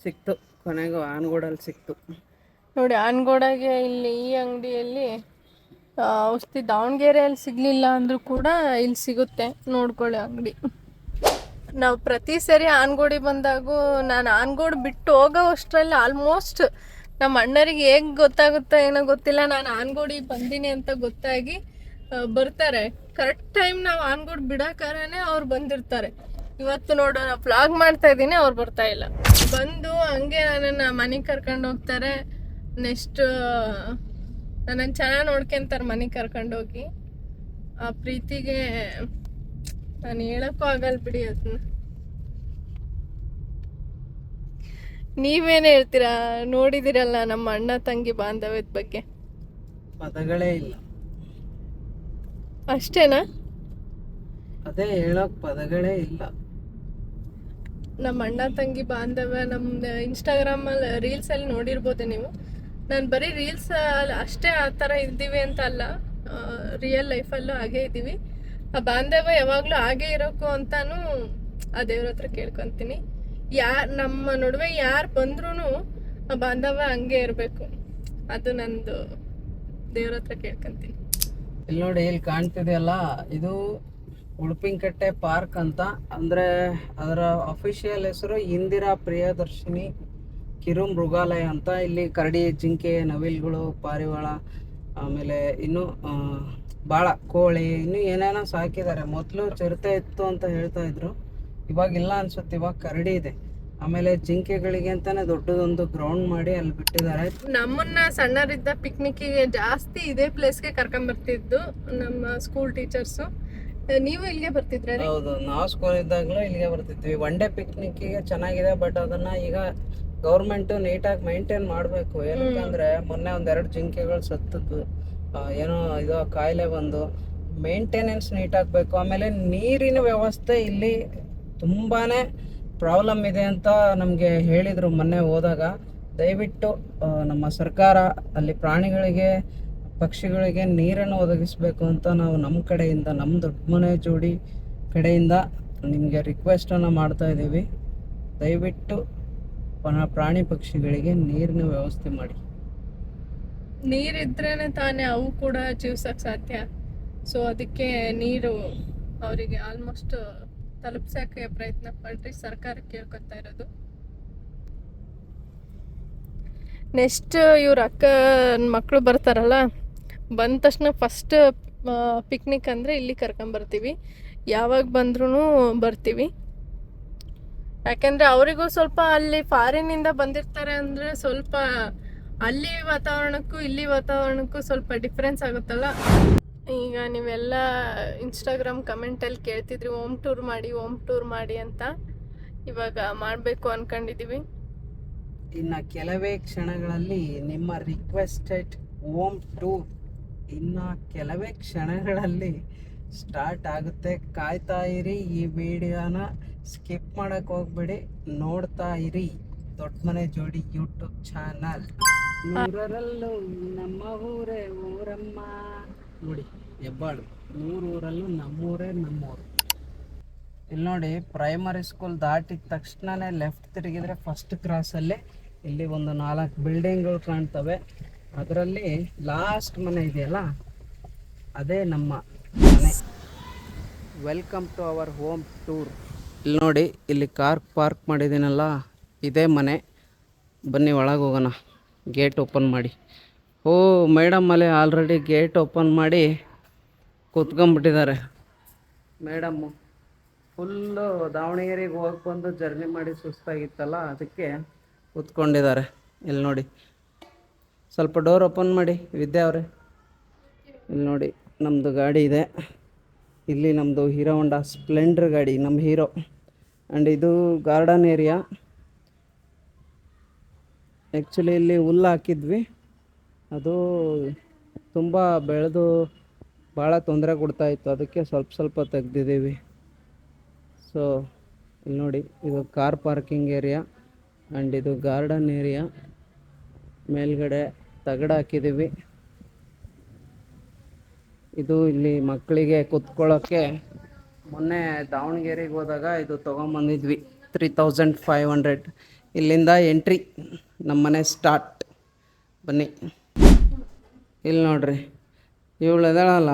ಸಿಕ್ತು, ಕೊನೆಗೂ ಆನ್ಗೋಡಲ್ಲಿ ಸಿಕ್ತು. ನೋಡಿ ಆನ್ಗೋಡಾಗೆ ಇಲ್ಲಿ ಈ ಅಂಗಡಿಯಲ್ಲಿ ಔಷಧಿ ದಾವಣಗೆರೆಯಲ್ಲಿ ಸಿಗಲಿಲ್ಲ ಅಂದರೂ ಕೂಡ ಇಲ್ಲಿ ಸಿಗುತ್ತೆ. ನೋಡ್ಕೊಳ್ಳಿ ಅಂಗಡಿ. ನಾವು ಪ್ರತಿ ಸರಿ ಆನ್ಗೋಡಿಗೆ ಬಂದಾಗೂ, ನಾನು ಆನ್ಗೋಡ್ ಬಿಟ್ಟು ಹೋಗೋ ಅಷ್ಟರಲ್ಲಿ ಆಲ್ಮೋಸ್ಟ್ ನಮ್ಮ ಅಣ್ಣರಿಗೆ ಹೇಗೆ ಗೊತ್ತಾಗುತ್ತೋ ಏನೋ ಗೊತ್ತಿಲ್ಲ, ನಾನು ಆನ್ಗೋಡಿಗೆ ಬಂದೀನಿ ಅಂತ ಗೊತ್ತಾಗಿ ಬರ್ತಾರೆ. ಕರೆಕ್ಟ್ ಟೈಮ್ ನಾವು ಆನ್ಗೋಡ್ ಬಿಡೋಕಾರನೇ ಅವ್ರು ಬಂದಿರ್ತಾರೆ. ಇವತ್ತು ನೋಡು ನಾನು ವ್ಲಾಗ್ ಮಾಡ್ತಾ ಇದ್ದೀನಿ, ಅವ್ರು ಬರ್ತಾ ಇಲ್ಲ. ಬಂದು ಹಂಗೆ ನನ್ನನ್ನು ಮನೆಗೆ ಕರ್ಕೊಂಡು ಹೋಗ್ತಾರೆ. ನೆಕ್ಸ್ಟ್ ನನ್ನನ್ನು ಚೆನ್ನಾಗಿ ನೋಡ್ಕೊಂತಾರೆ ಮನೆಗೆ ಕರ್ಕೊಂಡೋಗಿ. ಆ ಪ್ರೀತಿಗೆ ನಾನು ಹೇಳೋಕ್ಕೂ ಆಗಲ್ಲ ಬಿಡಿ ಅದನ್ನ. ನೀವೇನು ಹೇಳ್ತೀರಾ? ನೋಡಿದಿರಲ್ಲ ನಮ್ಮ ಅಣ್ಣ ತಂಗಿ ಬಾಂಧವ್ಯದ ಬಗ್ಗೆ. ಪದಗಳೇ ಇಲ್ಲ. ಅಷ್ಟೇನಾ? ಅದೇ ಹೇಳೋಕ್ ಪದಗಳೇ ಇಲ್ಲ. ನಮ್ಮ ಅಣ್ಣ ತಂಗಿ ಬಾಂಧವ್ಯ ನಮ್ಮ ಇನ್ಸ್ಟಾಗ್ರಾಮಲ್ಲಿ ರೀಲ್ಸಲ್ಲಿ ನೋಡಿರ್ಬೋದು ನೀವು. ನಾನು ಬರೀ ರೀಲ್ಸ್ ಅಷ್ಟೇ ಆ ಥರ ಇದ್ದೀವಿ ಅಂತ ಅಲ್ಲ, ರಿಯಲ್ ಲೈಫಲ್ಲೂ ಹಾಗೇ ಇದ್ದೀವಿ. ಆ ಬಾಂಧವ್ಯ ಯಾವಾಗಲೂ ಹಾಗೇ ಇರೋಕು ಅಂತಾನು ಆ ದೇವ್ರ ಹತ್ರ ಕೇಳ್ಕೊತೀನಿ. ನಮ್ಮ ನಡುವೆ ಯಾರು ಬಂದ್ರೂ ಆ ಬಾಂಧವ್ಯ ಹಂಗೆ ಇರಬೇಕು, ಅದು ನಂದು ದೇವ್ರ ಹತ್ರ ಕೇಳ್ಕೊತೀನಿ. ಇಲ್ಲಿ ನೋಡಿ, ಇಲ್ಲಿ ಕಾಣ್ತಿದೆಯಲ್ಲ, ಇದು ಉಡುಪಿನಕಟ್ಟೆ ಪಾರ್ಕ್ ಅಂತ. ಅಂದರೆ ಅದರ ಅಫಿಷಿಯಲ್ ಹೆಸರು ಇಂದಿರಾ ಪ್ರಿಯದರ್ಶಿನಿ ಕಿರು ಮೃಗಾಲಯ ಅಂತ. ಇಲ್ಲಿ ಕರಡಿ, ಜಿಂಕೆ, ನವಿಲುಗಳು, ಪಾರಿವಾಳ, ಆಮೇಲೆ ಇನ್ನು ಭಾಳ ಕೋಳಿ, ಇನ್ನೂ ಏನೇನೋ ಸಾಕಿದ್ದಾರೆ. ಮೊದಲು ಚಿರತೆ ಇತ್ತು ಅಂತ ಹೇಳ್ತಾ ಇದ್ರು, ಇವಾಗ ಇಲ್ಲ ಅನ್ಸುತ್ತೆ, ಇವಾಗ ಕರಡಿ ಇದೆ. ಆಮೇಲೆ ಜಿಂಕೆಗಳಿಗೆ ಅಂತಾನೆ ದೊಡ್ಡದೊಂದು ಗ್ರೌಂಡ್ ಮಾಡಿ ಅಲ್ಲಿ ಬಿಟ್ಟಿದ್ದಾರೆ. ನಮ್ಮನ್ನ ಸಣ್ಣರಿದ್ದ ಪಿಕ್ನಿಕ್ಕಿಗೆ ಜಾಸ್ತಿ ಇದೇ ಪ್ಲೇಸ್ಗೆ ಕರ್ಕೊಂಡ್ಬರ್ತಿದ್ದು ನಮ್ಮ ಸ್ಕೂಲ್ ಟೀಚರ್ಸು. ನೀವು ಇಲ್ಲಿಗೆ ಬರ್ತಿದ್ರೆ? ಹೌದು, ನಾವು ಸ್ಕೂಲ್ ಇದ್ದಾಗಲೂ ಇಲ್ಲಿಗೆ ಬರ್ತಿದ್ವಿ. ಒನ್ ಡೇ ಪಿಕ್ನಿಕ್ಕಿಗೆ ಚೆನ್ನಾಗಿದೆ, ಬಟ್ ಅದನ್ನ ಈಗ ಗೌರ್ಮೆಂಟ್ ನೀಟಾಗಿ ಮೇಂಟೈನ್ ಮಾಡಬೇಕು. ಏನಕ್ಕಂದ್ರೆ ಮೊನ್ನೆ 2 ಜಿಂಕೆಗಳು ಸತ್ತದ್ದು, ಏನೋ ಇದು ಕಾಯಿಲೆ ಬಂದು. ಮೇಂಟೆನೆನ್ಸ್ ನೀಟಾಗಬೇಕು. ಆಮೇಲೆ ನೀರಿನ ವ್ಯವಸ್ಥೆ ಇಲ್ಲಿ ತುಂಬಾನೇ ಪ್ರಾಬ್ಲಮ್ ಇದೆ ಅಂತ ನಮಗೆ ಹೇಳಿದರು ಮೊನ್ನೆ ಹೋದಾಗ. ದಯವಿಟ್ಟು ನಮ್ಮ ಸರ್ಕಾರ ಅಲ್ಲಿ ಪ್ರಾಣಿಗಳಿಗೆ, ಪಕ್ಷಿಗಳಿಗೆ ನೀರನ್ನು ಒದಗಿಸಬೇಕು ಅಂತ ನಾವು ನಮ್ಮ ಕಡೆಯಿಂದ, ನಮ್ಮ ದೊಡ್ಡಮನೆ ಜೋಡಿ ಕಡೆಯಿಂದ ನಿಮಗೆ ರಿಕ್ವೆಸ್ಟನ್ನು ಮಾಡ್ತಾ ಇದ್ದೀವಿ. ದಯವಿಟ್ಟು ಪ್ರಾಣಿ ಪಕ್ಷಿಗಳಿಗೆ ನೀರಿನ ವ್ಯವಸ್ಥೆ ಮಾಡಿ. ನೀರಿದ್ರೇನೆ ತಾನೇ ಅವು ಕೂಡ ಜೀವಿಸಕ್ಕೆ ಸಾಧ್ಯ. ಸೊ ಅದಕ್ಕೆ ನೀರು ಅವರಿಗೆ ಆಲ್ಮೋಸ್ಟ್ ತಲುಪ್ಸೋಕ್ಕೆ ಪ್ರಯತ್ನ ಪಡ್ರಿ, ಸರ್ಕಾರಕ್ಕೆ ಕೇಳ್ಕೊತಾ ಇರೋದು. ನೆಕ್ಸ್ಟ್ ಇವ್ರ ಅಕ್ಕ ಮಕ್ಕಳು ಬರ್ತಾರಲ್ಲ, ಬಂದ ತಕ್ಷಣ ಫಸ್ಟ್ ಪಿಕ್ನಿಕ್ ಅಂದರೆ ಇಲ್ಲಿ ಕರ್ಕೊಂಬರ್ತೀವಿ. ಯಾವಾಗ ಬಂದ್ರೂ ಬರ್ತೀವಿ. ಯಾಕೆಂದರೆ ಅವರಿಗೂ ಸ್ವಲ್ಪ ಅಲ್ಲಿ ಫಾರಿನಿಂದ ಬಂದಿರ್ತಾರೆ ಅಂದರೆ ಸ್ವಲ್ಪ ಅಲ್ಲಿ ವಾತಾವರಣಕ್ಕೂ ಇಲ್ಲಿ ವಾತಾವರಣಕ್ಕೂ ಸ್ವಲ್ಪ ಡಿಫ್ರೆನ್ಸ್ ಆಗುತ್ತಲ್ಲ. ಈಗ ನೀವೆಲ್ಲ ಇನ್ಸ್ಟಾಗ್ರಾಮ್ ಕಮೆಂಟಲ್ಲಿ ಕೇಳ್ತಿದ್ರಿ ಹೋಮ್ ಟೂರ್ ಮಾಡಿ ಅಂತ. ಇವಾಗ ಮಾಡಬೇಕು ಅಂದ್ಕೊಂಡಿದ್ದೀವಿ. ಇನ್ನು ಕೆಲವೇ ಕ್ಷಣಗಳಲ್ಲಿ ನಿಮ್ಮ ರಿಕ್ವೆಸ್ಟೆಡ್ ಹೋಮ್ ಟೂರ್, ಇನ್ನು ಕೆಲವೇ ಕ್ಷಣಗಳಲ್ಲಿ ಸ್ಟಾರ್ಟ್ ಆಗುತ್ತೆ. ಕಾಯ್ತಾ ಇರಿ. ಈ ವಿಡಿಯೋನ ಸ್ಕಿಪ್ ಮಾಡಕ್ಕೆ ಹೋಗ್ಬೇಡಿ, ನೋಡ್ತಾ ಇರಿ. ದೊಡ್ಡ ಮನೆ ಜೋಡಿ ಯೂಟ್ಯೂಬ್ ಚಾನಲ್. ನೂರರಲ್ಲೂ ನಮ್ಮ ಊರೇ ಊರಮ್ಮ. ನೋಡಿ ಹೆಬ್ಬಾಳು, 100 ಊರಲ್ಲೂ ನಮ್ಮೂರೇ ನಮ್ಮೂರು. ಇಲ್ಲಿ ನೋಡಿ, ಪ್ರೈಮರಿ ಸ್ಕೂಲ್ ದಾಟಿದ ತಕ್ಷಣನೇ ಲೆಫ್ಟ್ ತಿರುಗಿದ್ರೆ ಫಸ್ಟ್ ಕ್ರಾಸಲ್ಲಿ ಇಲ್ಲಿ ಒಂದು 4 ಬಿಲ್ಡಿಂಗ್ಗಳು ಕಾಣ್ತವೆ. ಅದರಲ್ಲಿ ಲಾಸ್ಟ್ ಮನೆ ಇದೆಯಲ್ಲ, ಅದೇ ನಮ್ಮ ಮನೆ. Welcome to our home tour. ಇಲ್ಲಿ ನೋಡಿ, ಇಲ್ಲಿ ಕಾರ್ ಪಾರ್ಕ್ ಮಾಡಿದ್ದೀನಲ್ಲ, ಇದೇ ಮನೆ. ಬನ್ನಿ ಒಳಗೆ ಹೋಗೋಣ. ಗೇಟ್ ಓಪನ್ ಮಾಡಿ. ಓ ಮೇಡಮ್ ಅಲ್ಲಿ ಆಲ್ರೆಡಿ ಗೇಟ್ ಓಪನ್ ಮಾಡಿ ಕೂತ್ಕೊಂಡ್ಬಿಟ್ಟಿದ್ದಾರೆ. ಮೇಡಮ್ಮು ಫುಲ್ಲು ದಾವಣಗೆರೆಗೆ ಹೋಗಿ ಬಂದು ಜರ್ನಿ ಮಾಡಿ ಸುಸ್ತಾಗಿತ್ತಲ್ಲ, ಅದಕ್ಕೆ ಕೂತ್ಕೊಂಡಿದ್ದಾರೆ. ಇಲ್ಲಿ ನೋಡಿ, ಸ್ವಲ್ಪ ಡೋರ್ ಓಪನ್ ಮಾಡಿ ವಿದ್ಯಾ ಅವರೇ. ಇಲ್ಲಿ ನೋಡಿ, ನಮ್ಮದು ಗಾಡಿ ಇದೆ. ಇಲ್ಲಿ ನಮ್ಮದು ಹೀರೋ ಹೊಂಡಾ ಸ್ಪ್ಲೆಂಡರ್ ಗಾಡಿ, ನಮ್ಮ ಹೀರೋ. ಆ್ಯಂಡ್ ಇದು ಗಾರ್ಡನ್ ಏರಿಯಾ. ಆ್ಯಕ್ಚುಲಿ ಇಲ್ಲಿ ಹುಲ್ಲು ಹಾಕಿದ್ವಿ, ಅದು ತುಂಬ ಬೆಳೆದು ಭಾಳ ತೊಂದರೆ ಕೊಡ್ತಾಯಿತ್ತು, ಅದಕ್ಕೆ ಸ್ವಲ್ಪ ತೆಗ್ದಿದ್ದೀವಿ. ಸೊ ಇಲ್ಲಿ ನೋಡಿ, ಇದು ಕಾರ್ ಪಾರ್ಕಿಂಗ್ ಏರಿಯಾ ಆ್ಯಂಡ್ ಇದು ಗಾರ್ಡನ್ ಏರಿಯಾ. ಮೇಲ್ಗಡೆ ತಗಡು ಹಾಕಿದ್ದೀವಿ. ಇದು ಇಲ್ಲಿ ಮಕ್ಕಳಿಗೆ ಕೂತ್ಕೊಳ್ಳೋಕ್ಕೆ ಮೊನ್ನೆ ದಾವಣಗೆರೆಗೆ ಹೋದಾಗ ಇದು ತೊಗೊಂಬಂದಿದ್ವಿ. 3500. ಇಲ್ಲಿಂದ ಎಂಟ್ರಿ, ನಮ್ಮನೆ ಸ್ಟಾರ್ಟ್. ಬನ್ನಿ. ಇಲ್ಲಿ ನೋಡ್ರಿ, ಇವಳು ಎದಳಲ್ಲ,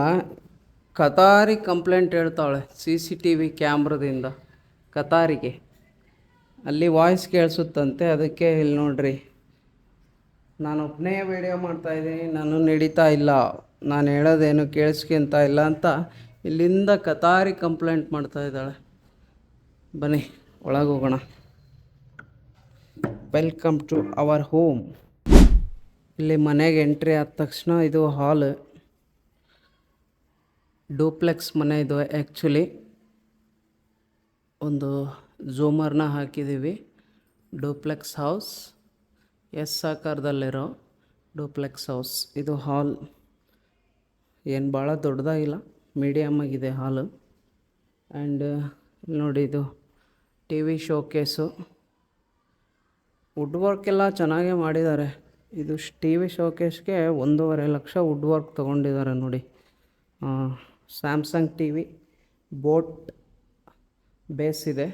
ಕತಾರಿ ಕಂಪ್ಲೇಂಟ್ ಹೇಳ್ತಾವಳೆ CCTV ಕ್ಯಾಮ್ರದಿಂದ. ಕತಾರಿಗೆ ಅಲ್ಲಿ ವಾಯ್ಸ್ ಕೇಳಿಸುತ್ತಂತೆ, ಅದಕ್ಕೆ ಇಲ್ಲಿ ನೋಡ್ರಿ, ನಾನು ಒಬ್ಬನೇ ವೀಡಿಯೋ ಮಾಡ್ತಾಯಿದ್ದೀನಿ, ನಾನು ನಡೀತಾ ಇಲ್ಲ, ನಾನು ಹೇಳೋದೇನು ಕೇಳಿಸ್ಕೊಂತ ಇಲ್ಲ ಅಂತ ಇಲ್ಲಿಂದ ಕತಾರಿ ಕಂಪ್ಲೇಂಟ್ ಮಾಡ್ತಾಯಿದ್ದಾಳೆ. ಬನ್ನಿ ಒಳಗೆ ಹೋಗೋಣ. Welcome to our home. ಇಲ್ಲಿ ಮನೆಗೆ ಎಂಟ್ರಿ ಆದ ತಕ್ಷಣ ಇದು ಹಾಲ್. ಡೂಪ್ಲೆಕ್ಸ್ ಮನೆ ಇದು. ಆ್ಯಕ್ಚುಲಿ ಒಂದು ಝೂಮರ್ನ ಹಾಕಿದ್ದೀವಿ. ಡೂಪ್ಲೆಕ್ಸ್ ಹೌಸ್, ಎಸ್ ಆಕಾರದಲ್ಲಿರೋ ಡೂಪ್ಲೆಕ್ಸ್ ಹೌಸ್. ಇದು ಹಾಲ್. ಏನು ಭಾಳ ದೊಡ್ಡದಾಗಿಲ್ಲ, ಮೀಡಿಯಮ್ ಆಗಿದೆ ಹಾಲು. ಆ್ಯಂಡ್ ನೋಡಿ, ಇದು TV ಶೋಕೇಸು. ವುಡ್ ವರ್ಕ್ ಎಲ್ಲ ಚೆನ್ನಾಗೇ ಮಾಡಿದ್ದಾರೆ. ಇದು TV ಶೋಕೇಸ್ಗೆ 1.5 ಲಕ್ಷ ವುಡ್ ವರ್ಕ್ ತೊಗೊಂಡಿದ್ದಾರೆ ನೋಡಿ. ಸ್ಯಾಮ್ಸಂಗ್ TV ಬೋಟ್ ಬೇಸ್ ಇದೆ.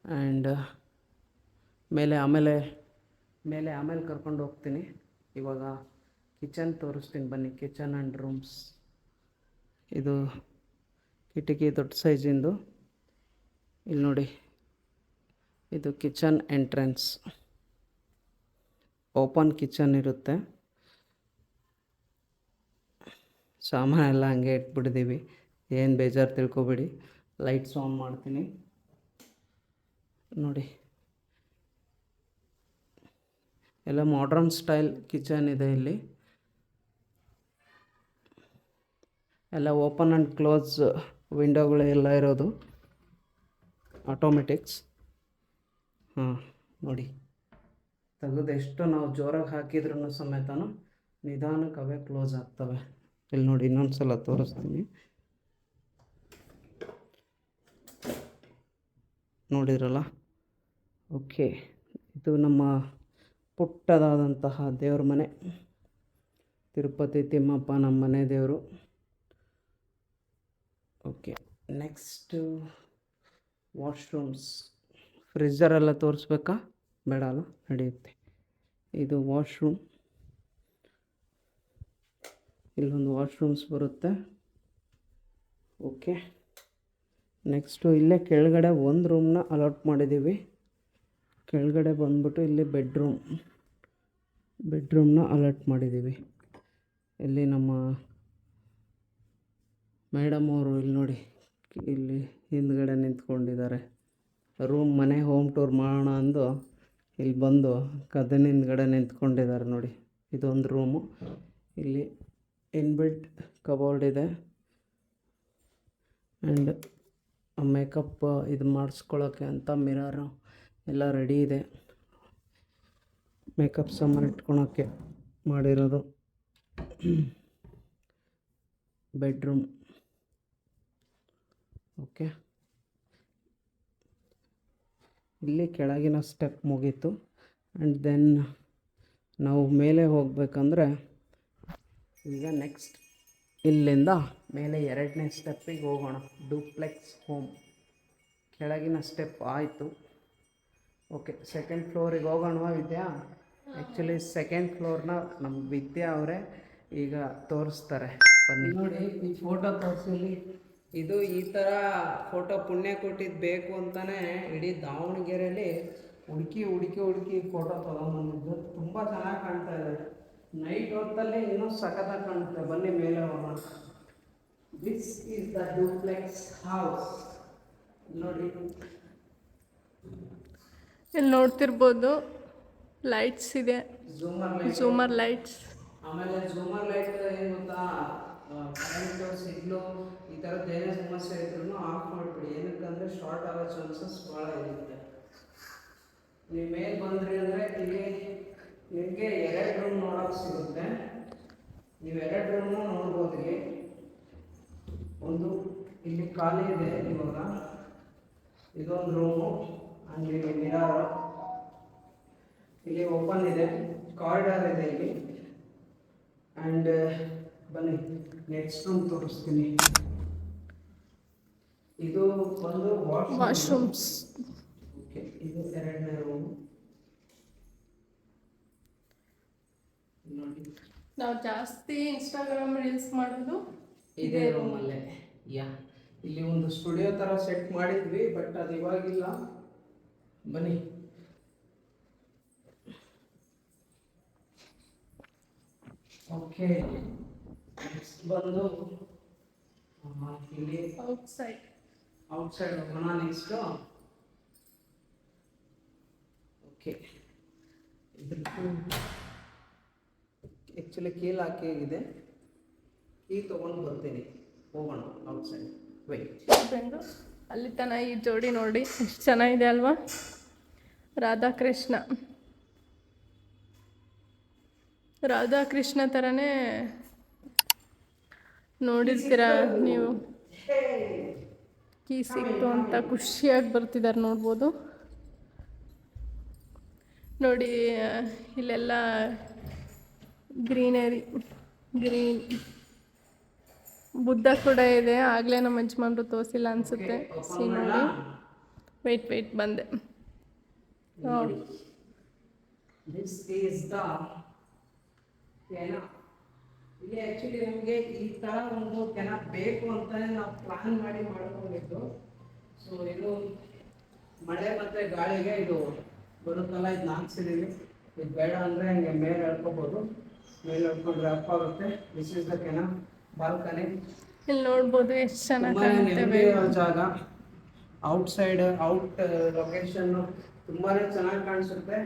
ಆ್ಯಂಡ್ ಆಮೇಲೆ ಕರ್ಕೊಂಡು ಹೋಗ್ತೀನಿ. ಇವಾಗ ಕಿಚನ್ ತೋರಿಸ್ತೀನಿ ಬನ್ನಿ. Kitchen and rooms. ಇದು ಕಿಟಕಿ ದೊಡ್ಡ ಸೈಜಿಂದು. ಇಲ್ಲಿ ನೋಡಿ, ಇದು ಕಿಚನ್ ಎಂಟ್ರೆನ್ಸ್. ಓಪನ್ ಕಿಚನ್ ಇರುತ್ತೆ. ಸಾಮಾನೆಲ್ಲ ಹಂಗೆ ಇಟ್ಬಿಟ್ಟಿದ್ದೀವಿ, ಏನು ಬೇಜಾರು ತಿಳ್ಕೊಬೇಡಿ. ಲೈಟ್ಸ್ ಆನ್ ಮಾಡ್ತೀನಿ ನೋಡಿ. ಎಲ್ಲ ಮಾಡ್ರನ್ ಸ್ಟೈಲ್ ಕಿಚನ್ ಇದೆ. ಇಲ್ಲಿ ಎಲ್ಲ ಓಪನ್ ಆ್ಯಂಡ್ ಕ್ಲೋಸ್ ವಿಂಡೋಗಳು ಎಲ್ಲ ಇರೋದು, ಆಟೋಮೆಟಿಕ್ಸ್. ನೋಡಿ, ತೆಗೆದೆಷ್ಟು ನಾವು ಜೋರಾಗಿ ಹಾಕಿದ್ರೂ ಸಮೇತನೂ ನಿಧಾನಕ್ಕೆ ಅವೇ ಕ್ಲೋಸ್ ಆಗ್ತವೆ. ಇಲ್ಲಿ ನೋಡಿ, ಇನ್ನೊಂದು ಸಲ ತೋರಿಸ್ತೀನಿ. ನೋಡಿರಲ್ಲ. ಓಕೆ, ಇದು ನಮ್ಮ ಪುಟ್ಟದಾದಂತಹ ದೇವ್ರ ಮನೆ. ತಿರುಪತಿ ತಿಮ್ಮಪ್ಪ ನಮ್ಮ ಮನೆ ದೇವರು. Okay, next washrooms. ಫ್ರಿಜ್ಜರೆಲ್ಲ ತೋರಿಸ್ಬೇಕಾ? ಬೇಡ ಅಲ್ಲ, ನಡೆಯುತ್ತೆ. ಇದು ವಾಶ್ರೂಮ್. ಇಲ್ಲೊಂದು ವಾಶ್ರೂಮ್ಸ್ ಬರುತ್ತೆ. ಓಕೆ, ನೆಕ್ಸ್ಟು ಇಲ್ಲೇ ಕೆಳಗಡೆ ಒಂದು ರೂಮ್ನ ಅಲಾಟ್ ಮಾಡಿದ್ದೀವಿ. ಕೆಳಗಡೆ ಬಂದ್ಬಿಟ್ಟು ಇಲ್ಲಿ ಬೆಡ್ರೂಮ್ನ ಅಲಾಟ್ ಮಾಡಿದ್ದೀವಿ. ಇಲ್ಲಿ ನಮ್ಮ ಮೇಡಮ್ ಅವರು ಇಲ್ಲಿ ನೋಡಿ, ಇಲ್ಲಿ ಹಿಂದ್ಗಡೆ ನಿಂತ್ಕೊಂಡಿದ್ದಾರೆ. ಮನೆ ಹೋಮ್ ಟೂರ್ ಮಾಡೋಣ ಅಂದು ಇಲ್ಲಿ ಬಂದು ಕದನ ಹಿಂದ್ಗಡೆ ನಿಂತ್ಕೊಂಡಿದ್ದಾರೆ ನೋಡಿ. ಇದೊಂದು ರೂಮು. ಇಲ್ಲಿ ಇನ್ಬಿಲ್ಟ್ ಕಬೋರ್ಡ್ ಇದೆ. ಆ್ಯಂಡ್ ಮೇಕಪ್ ಇದು ಮಾಡಿಸ್ಕೊಳ್ಳೋಕ್ಕೆ ಅಂತ ಮಿರರು ಎಲ್ಲ ರೆಡಿ ಇದೆ. ಮೇಕಪ್ ಸಾಮಾನು ಇಟ್ಕೊಳೋಕ್ಕೆ ಮಾಡಿರೋದು. ಬೆಡ್ರೂಮ್ ಓಕೆ, ಇಲ್ಲಿ ಕೆಳಗಿನ ಸ್ಟೆಪ್ ಮುಗೀತು. ಆ್ಯಂಡ್ ದೆನ್ ನಾವು ಮೇಲೆ ಹೋಗಬೇಕಂದ್ರೆ ಈಗ ನೆಕ್ಸ್ಟ್ ಇಲ್ಲಿಂದ ಮೇಲೆ 2ನೇ ಸ್ಟೆಪ್ಪಿಗೆ ಹೋಗೋಣ. ಡೂಪ್ಲೆಕ್ಸ್ ಹೋಮ್ ಕೆಳಗಿನ ಸ್ಟೆಪ್ ಆಯಿತು. ಓಕೆ, 2nd ಫ್ಲೋರಿಗೆ ಹೋಗೋಣವಾ ವಿದ್ಯಾ? ಆ್ಯಕ್ಚುಲಿ 2nd ಫ್ಲೋರ್ನ ನಮ್ಮ ವಿದ್ಯಾ ಅವರೇ ಈಗ ತೋರಿಸ್ತಾರೆ. ಬನ್ನಿ ನೋಡಿ, ಈ ಫೋಟೋ ತೋರಿಸಲಿ. ಇದು ಈ ಥರ ಫೋಟೋ ಪುಣ್ಯ ಕೊಟ್ಟಿದ್ದು ಬೇಕು ಅಂತಲೇ ಇಡೀ ದಾವಣಗೆರೆಯಲ್ಲಿ ಹುಡುಕಿ ಫೋಟೋ ತೊಗೊಂಬಂದಿದ್ದು. ತುಂಬ ಚೆನ್ನಾಗಿ ಕಾಣ್ತಾ ಇದೆ. ನೈಟ್ ಹೊತ್ತಲ್ಲಿ ಇನ್ನೂ ಸಖತ್ತಾಗಿ ಕಾಣುತ್ತೆ. ಬನ್ನಿ ಮೇಲೆ ಹೋಗೋಣ. This is the duplex house. ನೋಡಿ, ಇಲ್ಲಿ ನೋಡ್ತಿರ್ಬೋದು ಲೈಟ್ಸ್ ಇದೆ, ಝೂಮರ್ ಲೈಟ್ಸ್. ಆಮೇಲೆ ಝೂಮರ್ ಲೈಟ್ ಏನು ಗೊತ್ತಾ, ಕರೆಂಟು ಸಿಗ್ಲು ಈ ಥರದ್ದು ಏನೇ ಸಮಸ್ಯೆ ಇದ್ರೂ ಆಫ್ ಮಾಡಿಬಿಡಿ. ಏನಕ್ಕಂದರೆ ಶಾರ್ಟ್ ಆಗೋ ಚಾನ್ಸಸ್ ಭಾಳ ಇರುತ್ತೆ. ನೀವು ಮೇಲೆ ಬಂದ್ರಿ ಅಂದರೆ ಇಲ್ಲಿ ನಿಮಗೆ 2 ರೂಮ್ ನೋಡೋಕೆ ಸಿಗುತ್ತೆ. ನೀವು 2 ರೂಮ್ನ ನೋಡ್ಬೋದು. ಇಲ್ಲಿ ಒಂದು ಇಲ್ಲಿ ಖಾಲಿ ಇದೆ ಇವಾಗ, ಇದೊಂದು ರೂಮು. ಆ್ಯಂಡ್ ಇಲ್ಲಿ ಮಿರರ್, ಇಲ್ಲಿ ಓಪನ್ ಇದೆ, ಕಾರಿಡಾರ್ ಇದೆ ಇಲ್ಲಿ. ಆ್ಯಂಡ್ ಬನ್ನಿ ನೆಕ್ಸ್ಟ್ ರೂಮ್ ತೋರಿಸ್ತೀನಿ. ಇದು ಒಂದು ವಾಶ್ರೂಮ್ಸ್. ಓಕೆ, ಇದು 2ನೇ ರೂಮು. ನೋಡಿ, ನಾವು ಜಾಸ್ತಿ ಇನ್ಸ್ಟಾಗ್ರಾಮ್ ರೀಲ್ಸ್ ಮಾಡೋದು ಇದೇ ರೂಮಲ್ಲೇ. ಇಲ್ಲಿ ಒಂದು ಸ್ಟುಡಿಯೋ ಥರ ಸೆಟ್ ಮಾಡಿದ್ವಿ, ಬಟ್ ಅದು ಇವಾಗಿಲ್ಲ. ಬನ್ನಿ, ಓಕೆ. ನೆಕ್ಸ್ಟ್ ಬಂದು ಇಲ್ಲಿ ಔಟ್ಸೈಡ್ ಹೋಗೋಣ ನೆಕ್ಸ್ಟು. ಓಕೆ, ಇದ್ರದ್ದು ಆ್ಯಕ್ಚುಲಿ ಕೀಲ್ ಹಾಕಿಗಿದೆ. ಕೀ ತೊಗೊಂಡು ಬರ್ತೀನಿ, ಹೋಗೋಣ ಔಟ್ಸೈಡ್. ಫ್ರೆಂಡು ಅಲ್ಲಿ ತನ ಈ ಜೋಡಿ ನೋಡಿ ಎಷ್ಟು ಚೆನ್ನಾಗಿದೆ ಅಲ್ವಾ? ರಾಧಾಕೃಷ್ಣ ಥರನೇ ನೋಡಿರ್ತೀರ ನೀವು. ಕೀ ಸಿಕ್ತು ಅಂತ ಖುಷಿಯಾಗಿ ಬರ್ತಿದ್ದಾರೆ, ನೋಡ್ಬೋದು. ನೋಡಿ ಇಲ್ಲೆಲ್ಲ ಗ್ರೀನ್ ಬುದ್ಧ ಕೂಡ ಇದೆ. ಆಗಲೇ ನಮ್ಮ ಯಜಮಾನ್ರು ತೋರಿಸಿಲ್ಲ ಅನಿಸುತ್ತೆ. ಸಿ ನೋಡಿ, ವೆಯ್ಟ್ ಬಂದೆ. ನೋಡಿ, ದಿಸ್ ಈಸ್ ದ ಕೆನಾ. ಇಲ್ಲಿ ಆ್ಯಕ್ಚುಲಿ ನಮಗೆ ಈ ಥರ ಒಂದು ಕೆನಾ ಬೇಕು ಅಂತಲೇ ನಾವು ಪ್ಲಾನ್ ಮಾಡ್ಕೊಂಡಿದ್ದು. ಸೊ ಇದು ಮಳೆ ಮತ್ತು ಗಾಳಿಗೆ ಇದು ಬರುತ್ತಲ್ಲ, ಇದು ಹಾಕ್ಸಿದ್ದೀವಿ. ಇದು ಬೇಡ ಅಂದರೆ ಹಂಗೆ ಮೇಲೆ ಎಳ್ಕೊಬೋದು. ಮೇಲೆ ಎಳ್ಕೊಂಡ್ರೆ ಅಪ್ ಆಗುತ್ತೆ. ದಿಸ್ ಈಸ್ ದ ಕೆನಾ ಬಾಲ್ಕನಿ. ಇಲ್ಲಿ ನೋಡ್ಬೋದು ಎಷ್ಟು ಚೆನ್ನಾಗಿ ನೆಮ್ಮದಿ ಜಾಗ. ಔಟ್ ಲೊಕೇಶನ್ನು ತುಂಬಾ ಚೆನ್ನಾಗಿ ಕಾಣಿಸುತ್ತೆ.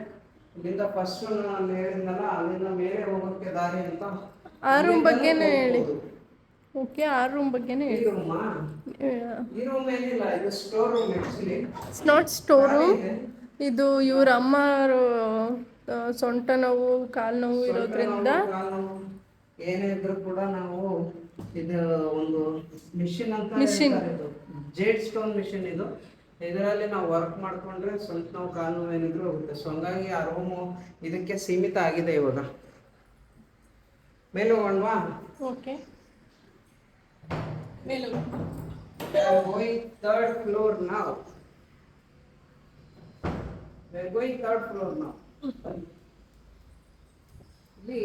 ಇಲ್ಲಿಂದ ಫಸ್ಟ್ ನಾನು ಹೇಳಿದ್ನಲ್ಲ, ಅಲ್ಲಿಂದ ಮೇಲೆ ಹೋಗೋಕ್ಕೆ ದಾರಿ ಅಂತ. ಆ ರೂಮ್ ಬಗ್ಗೆನೇ ಹೇಳಿ. ಓಕೆ, ಆ ರೂಮ್ ಬಗ್ಗೆನೇ ಹೇಳಿ. ಈ ರೂಮ್ ಏನಿಲ್ಲ, ಇದು store room. Actually it's not store room. ಇದು ಇವ್ರ ಅಮ್ಮರು ಸೊಂಟ ನೋವು, ಕಾಲು ನೋವು ಇರೋದ್ರಿಂದ ಏನೇ ಇದ್ರೂ ಕೂಡ ನಾವು ಇದು ಒಂದು ಮಿಷಿನ್ ಅಂತ ಜೇಡ್ ಸ್ಟೋನ್ ಮಿಷಿನ್. ಇದರಲ್ಲಿ ನಾವು ವರ್ಕ್ ಮಾಡ್ಕೊಂಡ್ರೆ ಸ್ವಲ್ಪ ನಾವು ಕಾಲು ನೋವು ಏನಿದ್ರು ಹೋಗುತ್ತೆ. ಸೊ ಹಂಗಾಗಿ ಆ ರೂಮು ಇದಕ್ಕೆ ಸೀಮಿತ ಆಗಿದೆ. ಇವಾಗ ಮೇಲೆ ಹೋಗೋಣವಾ? ಓಕೆ, ಮೇಲೆ going third floor now. We are going third floor now. ಇಲ್ಲಿ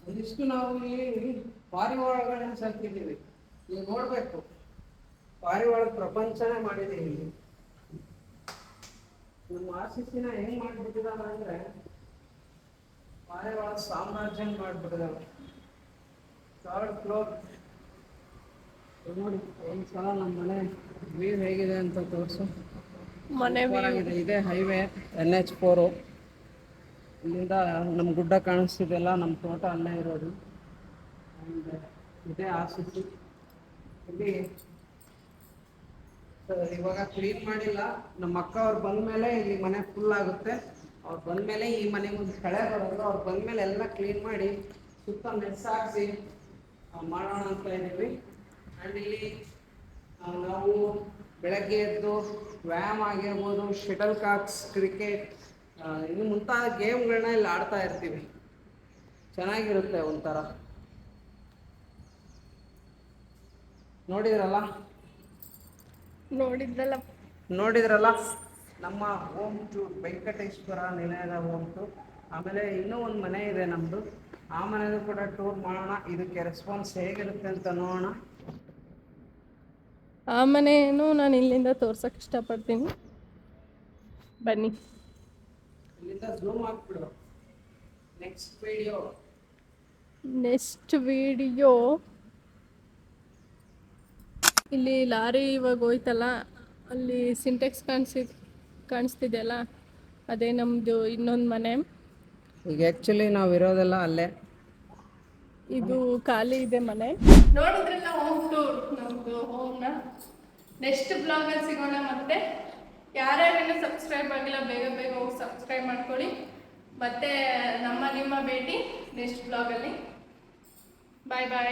ಒಂದಿಷ್ಟು ನಾವು ಇಲ್ಲಿ ಪಾರಿವಾಳಗಳನ್ನ ಸಾಕಿದ್ದೀವಿ. ನೀವು ನೋಡಬೇಕು, ಪಾರಿವಾಳ ಪ್ರಪಂಚನೇ ಮಾಡಿದ್ದೀವಿ ಇಲ್ಲಿ. ನಮ್ಮ ಆರ್ಸಿಸಿನ ಹೆಂಗ್ ಮಾಡ್ಬಿಟ್ಟಿದಾರ ಅಂದ್ರೆ ಪಾರಿವಾಳ ಸಾಮ್ರಾಜ್ಯ ಮಾಡ್ಬಿಟ್ಟಿದಾವೆ. 3rd ಫ್ಲೋರ್ ನೋಡಿ. ಒಂದ್ಸಲ ನಮ್ಮ ಮನೆ ವ್ಯೂ ಹೇಗಿದೆ ಅಂತ ತೋರಿಸು. ಮನೆ ಇದೆ ಹೈವೇ NH4. ಇಲ್ಲಿಂದ ನಮ್ಮ ಗುಡ್ಡ ಕಾಣಿಸ್ತಿದೆಯಲ್ಲ, ನಮ್ಮ ತೋಟ ಅಲ್ಲೇ ಇರೋದು. ಆ್ಯಂಡ್ ಇದೇ ಆರ್ಸಿಸಿ. ಇಲ್ಲಿ ಇವಾಗ ಕ್ಲೀನ್ ಮಾಡಿಲ್ಲ. ನಮ್ಮ ಅಕ್ಕ ಅವ್ರು ಬಂದಮೇಲೆ ಇಲ್ಲಿ ಮನೆ ಫುಲ್ ಆಗುತ್ತೆ. ಅವ್ರು ಬಂದಮೇಲೆ ಈ ಮನೆ ಮುಂದೆ ಕಳೆ ಬರೋದು. ಅವ್ರು ಬಂದಮೇಲೆ ಎಲ್ಲ ಕ್ಲೀನ್ ಮಾಡಿ ಸುತ್ತ ಮೆಸ್ ಹಾಕ್ಸಿ ಮಾಡೋಣ ಅಂತ ಇದ್ದೀವಿ. ಆ್ಯಂಡ್ ಇಲ್ಲಿ ನಾವು ಬೆಳಗ್ಗೆ ಎದ್ದು ವ್ಯಾಯಾಮ ಆಗಿರ್ಬೋದು, ಶಟಲ್ ಕಾಕ್ಸ್, ಕ್ರಿಕೆಟ್, ಇನ್ನು ಮುಂತಾದ ಗೇಮ್ಗಳನ್ನ ಇಲ್ಲಿ ಆಡ್ತಾ ಇರ್ತೀವಿ. ಚೆನ್ನಾಗಿರುತ್ತೆ ಒಂಥರ. ನೋಡಿದ್ರಲ್ಲ ನಮ್ಮ ಹೋಮ್ ಟೂರ್, ವೆಂಕಟೇಶ್ವರ ನಿಲಯದ ಹೋಮ್ ಟೂರ್. ಆಮೇಲೆ ಇನ್ನೂ ಒಂದು ಮನೆ ಇದೆ ನಮ್ಮದು, ಆ ಮನೆಯದು ಕೂಡ ಟೂರ್ ಮಾಡೋಣ. ಇದಕ್ಕೆ ರೆಸ್ಪಾನ್ಸ್ ಹೇಗಿರುತ್ತೆ ಅಂತ ನೋಡೋಣ. ಆ ಮನೆಯನ್ನು ನಾನು ಇಲ್ಲಿಂದ ತೋರ್ಸಕ್ಕೆ ಇಷ್ಟಪಡ್ತೀನಿ, ಬನ್ನಿ. ಇಲ್ಲಿಂದ ಝೂಮ್ ಹಾಕ್ಬಿಡು. ನೆಕ್ಸ್ಟ್ ವಿಡಿಯೋ ಇಲ್ಲಿ ಲಾರಿ ಇವಾಗ ಹೋಯ್ತಲ್ಲ, ಅಲ್ಲಿ ಸಿಂಟೆಕ್ಸ್ ಕಾಣಿಸ್ತಿದೆಯಲ್ಲ, ಅದೇ ನಮ್ಮದು ಇನ್ನೊಂದು ಮನೆ. ಈಗ ಆ್ಯಕ್ಚುಲಿ ನಾವು ಇರೋದೆಲ್ಲ ಅಲ್ಲೇ. ಇದು ಖಾಲಿ ಇದೆ ಮನೆ. ನೋಡಿದ್ರಲ್ಲ ಹೋಮ್ ಟೂರ್ ನಮ್ಮದು ಹೋಮ್ನ. ನೆಕ್ಸ್ಟ್ ಬ್ಲಾಗಲ್ಲಿ ಸಿಗೋಣ. ಮತ್ತೆ ಯಾರ್ಯಾರೇನು ಸಬ್ಸ್ಕ್ರೈಬ್ ಆಗಿಲ್ಲ ಬೇಗ ಬೇಗ ಹೋಗಿ ಸಬ್ಸ್ಕ್ರೈಬ್ ಮಾಡ್ಕೊಳ್ಳಿ. ಮತ್ತೆ ನಿಮ್ಮ ಭೇಟಿ ನೆಕ್ಸ್ಟ್ ಬ್ಲಾಗಲ್ಲಿ. ಬಾಯ್ ಬಾಯ್.